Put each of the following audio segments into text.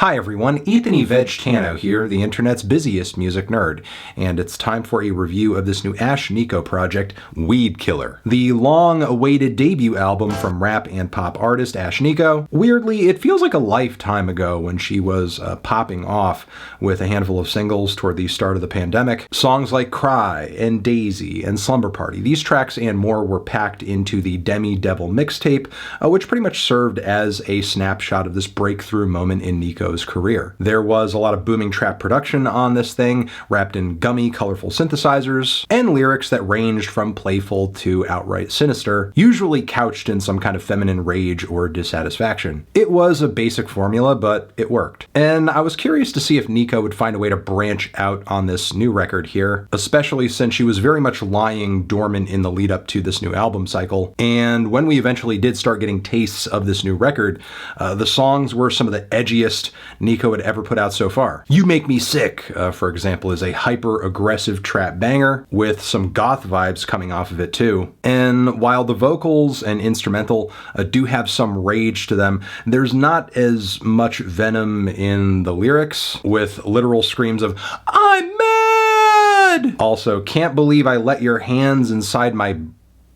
Hi everyone, Anthony Vegtano here, the internet's busiest music nerd, and it's time for a review of this new Ashnikko project, Weedkiller. The long-awaited debut album from rap and pop artist Ashnikko. Weirdly, it feels like a lifetime ago when she was popping off with a handful of singles toward the start of the pandemic. Songs like Cry and Daisy and Slumber Party, these tracks and more were packed into the Demi Devil mixtape, which pretty much served as a snapshot of this breakthrough moment in Nikko's career. There was a lot of booming trap production on this thing, wrapped in gummy, colorful synthesizers, and lyrics that ranged from playful to outright sinister, usually couched in some kind of feminine rage or dissatisfaction. It was a basic formula, but it worked. And I was curious to see if Nikko would find a way to branch out on this new record here, especially since she was very much lying dormant in the lead up to this new album cycle. And when we eventually did start getting tastes of this new record, the songs were some of the edgiest Nikko had ever put out so far. You Make Me Sick, for example, is a hyper-aggressive trap banger with some goth vibes coming off of it too. And while the vocals and instrumental do have some rage to them, there's not as much venom in the lyrics, with literal screams of, "I'm mad!" Also, can't believe I let your hands inside my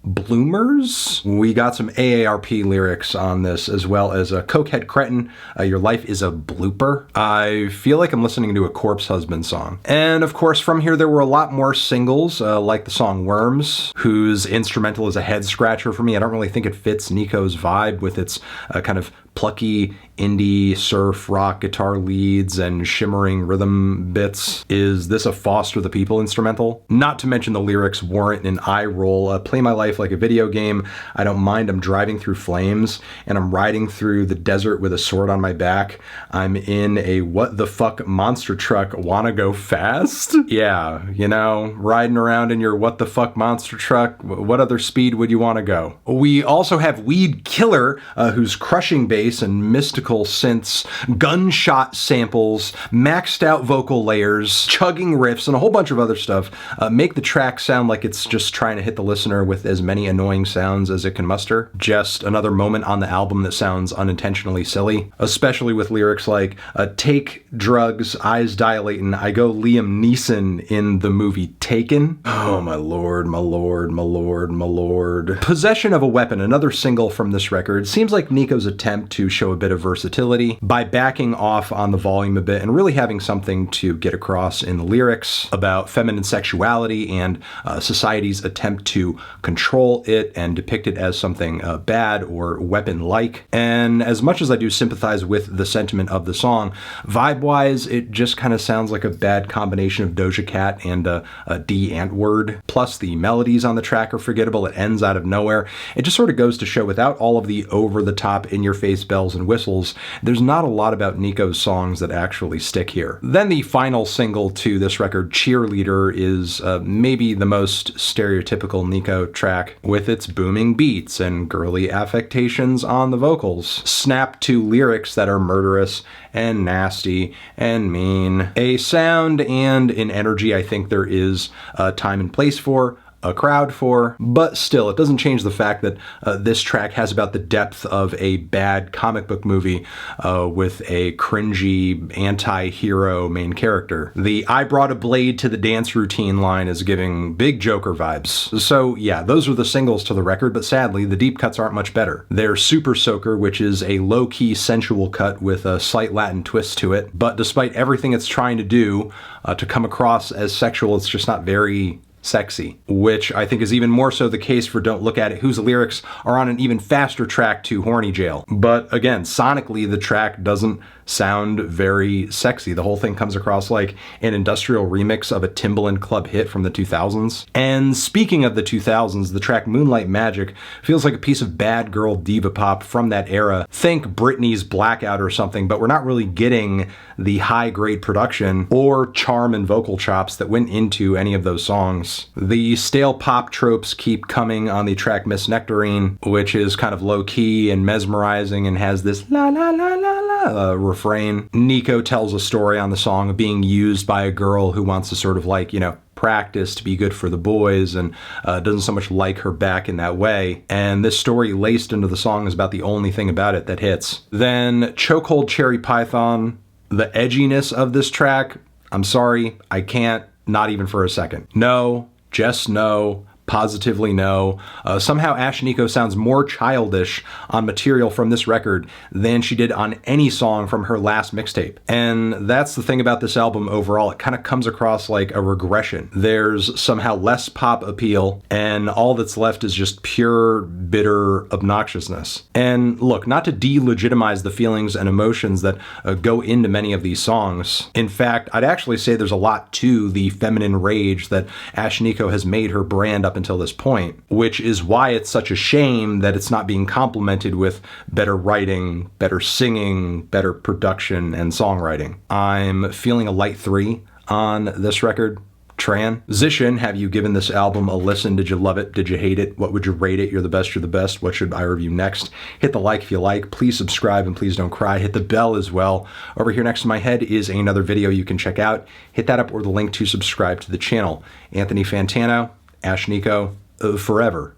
bloomers. We got some AARP lyrics on this, as well as a Cokehead Cretin, Your Life is a Blooper. I feel like I'm listening to a Corpse Husband song. And of course, from here there were a lot more singles, like the song Worms, whose instrumental is a head scratcher for me. I don't really think it fits Nikko's vibe with its kind of plucky indie surf rock guitar leads and shimmering rhythm bits. Is this a Foster the People instrumental? Not to mention the lyrics warrant an eye roll. Play my life like a video game. I don't mind. I'm driving through flames and I'm riding through the desert with a sword on my back. I'm in a what the fuck monster truck. Wanna go fast? Yeah, you know, riding around in your what the fuck monster truck. What other speed would you want to go? We also have Weedkiller, whose crushing bass and mystical synths, gunshot samples, maxed out vocal layers, chugging riffs, and a whole bunch of other stuff make the track sound like it's just trying to hit the listener with as many annoying sounds as it can muster. Just another moment on the album that sounds unintentionally silly, especially with lyrics like, take drugs, eyes dilating, I go Liam Neeson in the movie Taken. Oh my lord, my lord, my lord, my lord. Possession of a Weapon, another single from this record, seems like Nikko's attempt to show a bit of versatility by backing off on the volume a bit and really having something to get across in the lyrics about feminine sexuality and society's attempt to control it and depict it as something bad or weapon-like. And as much as I do sympathize with the sentiment of the song, vibe-wise, it just kind of sounds like a bad combination of Doja Cat and a D Antwoord. Plus, the melodies on the track are forgettable. It ends out of nowhere. It just sort of goes to show, without all of the over-the-top, in-your-face bells and whistles, there's not a lot about Nikko's songs that actually stick here. Then the final single to this record, Cheerleader, is maybe the most stereotypical Nikko track, with its booming beats and girly affectations on the vocals, snapped to lyrics that are murderous and nasty and mean. A sound and an energy I think there is a time and place for, a crowd for, but still, it doesn't change the fact that this track has about the depth of a bad comic book movie with a cringy anti-hero main character. The "I brought a blade to the dance routine" line is giving big Joker vibes. So yeah, those are the singles to the record, but sadly, the deep cuts aren't much better. There's Super Soaker, which is a low-key sensual cut with a slight Latin twist to it, but despite everything it's trying to do to come across as sexual, it's just not very sexy, which I think is even more so the case for Don't Look At It, whose lyrics are on an even faster track to Horny Jail. But again, sonically, the track doesn't sound very sexy. The whole thing comes across like an industrial remix of a Timbaland club hit from the 2000s. And speaking of the 2000s, the track Moonlight Magic feels like a piece of bad girl diva pop from that era. Think Britney's Blackout or something, but we're not really getting the high-grade production or charm and vocal chops that went into any of those songs. The stale pop tropes keep coming on the track Miss Nectarine, which is kind of low-key and mesmerizing and has this la la la la la refrain. Nikko tells a story on the song of being used by a girl who wants to sort of like, you know, practice to be good for the boys and doesn't so much like her back in that way. And this story laced into the song is about the only thing about it that hits. Then Chokehold Cherry Python The edginess of this track, I'm sorry, I can't, not even for a second. No, just no. Positively no. Somehow Ashnikko sounds more childish on material from this record than she did on any song from her last mixtape. And that's the thing about this album overall. It kind of comes across like a regression. There's somehow less pop appeal, and all that's left is just pure, bitter obnoxiousness. And look, not to delegitimize the feelings and emotions that go into many of these songs. In fact, I'd actually say there's a lot to the feminine rage that Ashnikko has made her brand up until this point, which is why it's such a shame that it's not being complemented with better writing, better singing, better production, and songwriting. I'm feeling a light 3 on this record. Transition, have you given this album a listen? Did you love it? Did you hate it? What would you rate it? You're the best, you're the best. What should I review next? Hit the like if you like. Please subscribe and please don't cry. Hit the bell as well. Over here next to my head is another video you can check out. Hit that up or the link to subscribe to the channel. Anthony Fantano, Ashnikko, forever.